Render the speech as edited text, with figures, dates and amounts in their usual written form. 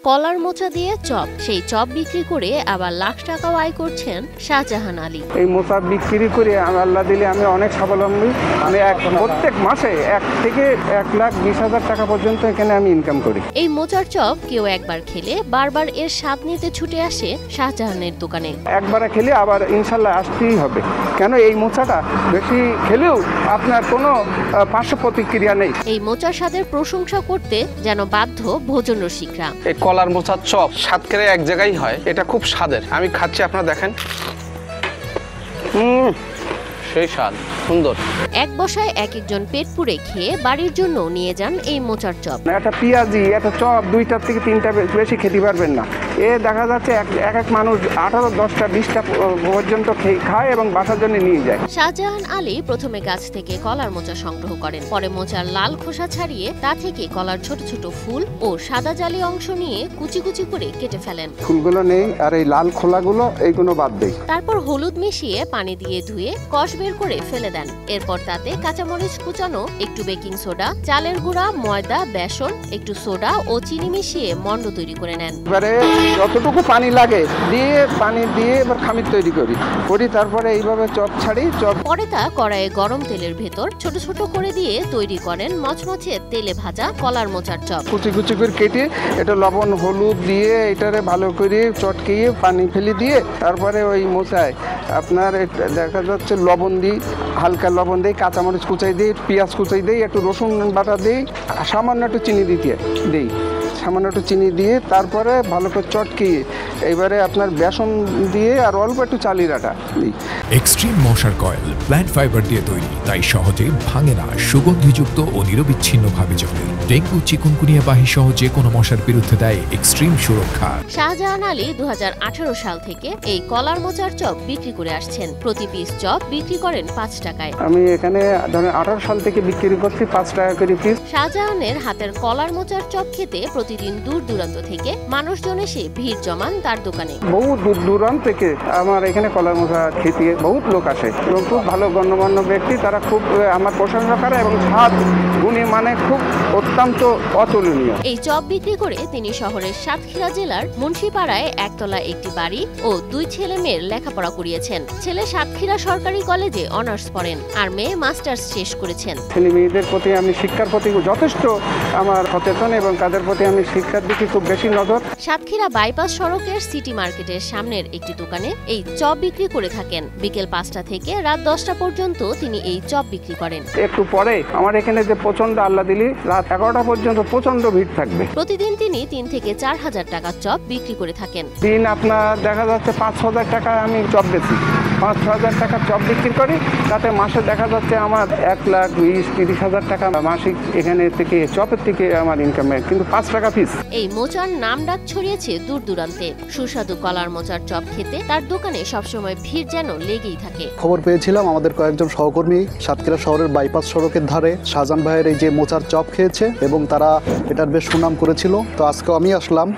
কলার মোচা দিয়ে চপ, সেই চপ বিক্রি করে আবার লাখ টাকাও আয় করছেন শাহজাহান আলী। এই মোচা বিক্রি করে আল্লাহ দিলে আমি অনেক স্বাবলম্বী। আমি প্রত্যেক মাসে 1 থেকে 1,20,000 টাকা পর্যন্ত এখানে আমি ইনকাম করি। এই মোচার চপ কেউ একবার খেলে বারবার এর স্বাদ নিতে ছুটে আসে শাহজাহানের দোকানে। একবার খেলে আবার ইনশাল্লাহ আসতেই হবে, কেন এই মোচাটা বেশি খেলেও আপনার কোনো পার্শ্ব প্রতিক্রিয়া নেই। এই মোচার স্বাদের প্রশংসা করতে যেন বাধ্য ভোজন রসিকরা। এই কলার মোচার চপ সাতক্ষীরা এক জায়গায় হয়, এটা খুব স্বাদের। আমি খাচ্ছি, আপনারা দেখেন, সেই স্বাদ, সুন্দর। এক বসায় এক একজন পেট পুড়ে খেয়ে বাড়ির জন্য নিয়ে যান এই মোচার চপ। একটা পেঁয়াজি, একটা চপ 2টা থেকে 3টা বেশি খেতে পারবেন না। এ দেখা যাচ্ছে এক এক মানুষ 18, 10টা, 20টা পর্যন্ত খায় এবং বাসার জন্য নিয়ে যায়। শাহজাহান আলী প্রথমে গাছ থেকে কলার মোচা সংগ্রহ করেন, পরে মোচার লাল খোসা ছাড়িয়ে তা থেকে কলার ছোট ছোট ফুল ও সাদা জালি অংশ নিয়ে কুচি কুচি করে কেটে ফেলেন। ফুলগুলো নেই আর এই লাল খোলাগুলো এইগুলো বাদ দেই। তারপর হলুদ মিশিয়ে পানি দিয়ে ধুয়ে কষ বের করে ফেলে দেন। এরপর তাতে কাঁচামরিচ কুচানো, একটু বেকিং সোডা, চালের গুঁড়া, ময়দা, বেসন, একটু সোডা ও চিনি মিশিয়ে মন্ড তৈরি করে নেন। এবারে যতটুকু পানি লাগে পানি দিয়ে এবার খামির তৈরি করি। তারপরে এইভাবে চপ ছাড়ি। পরে তা কড়াইয়ে গরম তেলের ভেতর ছোট ছোট করে দিয়ে তৈরি করেন মচমচে তেলে ভাজা কলার মোচার চপ। কুচি কুচি করে কেটে এটা লবণ হলুদ দিয়ে এটারে ভালো করে চটকিয়ে পানি ফেলে দিয়ে তারপরে ওই মোচায় আপনার দেখা যাচ্ছে লবণ দিই, হালকা লবণ দিই, কাঁচামরিচ কুচাই দিই, পেঁয়াজ কুচাই দিই, একটু রসুন বাটা দিই, সামান্য একটু চিনি দিই, সামান্য একটু চিনি দিয়ে তারপরে ভালো করে চটকিয়ে এইবারে আপনার বেসন দিয়ে আর অল্প একটু চালের আটা দিই। এক্সট্রিম মশার কয়েল প্ল্যান্ট ফাইবার দিয়ে তৈরি, তাই সহজে ভাঙে না, সুগন্ধিযুক্ত ও নিরবিচ্ছিন্নভাবে জ্বলে। ডেঙ্গু, চিকুনগুনিয়া বাহি সহ যে কোনো মশার বিরুদ্ধে দেয় এক্সট্রিম সুরক্ষা। শাহজাহান আলী 2018 সাল থেকে এই কলার মোচার চপ বিক্রি করে আসছেন। প্রতি পিস চপ বিক্রি করেন 5 টাকায়। আমি এখানে ধরেন 18 সাল থেকে বিক্রি করছি 5 টাকা করে পিস। শাহজাহানের হাতের কলার মোচার চপ খেতে প্রতিদিন দূর দূরান্ত থেকে মানুষজন এসে ভিড় জমান তার দোকানে। বহু দূর দূরান্ত থেকে আমার এখানে কলার মোচা খেতে বহুত লোক আসে এবং খুব ভালো গণ্যমান্য ব্যক্তি, তারা খুব আমার প্রশংসা করে এবং স্বাদ গুণে মানে খুব অত্যন্ত অতুলনীয়। এই চপ বিক্রি করে তিনি শহরের সাতক্ষীরা জেলার মুন্সিপাড়ায় একতলা একটি বাড়ি ও 2 ছেলে মেয়ের লেখাপড়া করিয়েছেন। ছেলে সাতক্ষীরা সরকারি কলেজে অনার্স পড়েন আর মেয়ে মাস্টার্স শেষ করেছেন। ছেলে মেয়েদের প্রতি আমি শিক্ষার প্রতি যথেষ্ট আমার সচেতন এবং তাদের প্রতি আমি শিক্ষার দিকে খুব বেশি নজর। সাতক্ষীরা বাইপাস সড়কের সিটি মার্কেটের সামনের একটি দোকানে এই চপ বিক্রি করে থাকেন। বিকেল 5টা থেকে রাত 10টা পর্যন্ত তিনি এই চপ বিক্রি করেন। একটু পরে আমার এখানে যে প্রচন্ড আল্লাহ দিলি রাত 11টা পর্যন্ত প্রচন্ড ভিড় থাকবে। প্রতিদিন তিনি 3 থেকে 4,000 টাকার চপ বিক্রি করে থাকেন। দিন আপনার দেখা যাচ্ছে 5,000 টাকা আমি চপ বেচি, 5,000 টাকার চপ বিক্রি করি, তাতে মাসে দেখা যাচ্ছে আমার 1,20,000-30,000 টাকা মাসিক এখানে থেকে চপের থেকে আমার ইনকাম, কিন্তু 5 টাকা পিস। এই মোচার নাম ডাক ছড়িয়েছে দূর দূরান্তে। সুস্বাদু কলার মোচার চপ খেতে তার দোকানে সবসময় ভিড় যেন লেগেই থাকে। খবর পেয়েছিলাম আমাদের কয়েকজন সহকর্মী সাতক্ষীরা শহরের বাইপাস সড়কের ধারে শাহজাহান ভাইয়ের এই যে মোচার চপ খেয়েছে এবং তারা এটার বেশ সুনাম করেছিল, তো আজকে আমি আসলাম।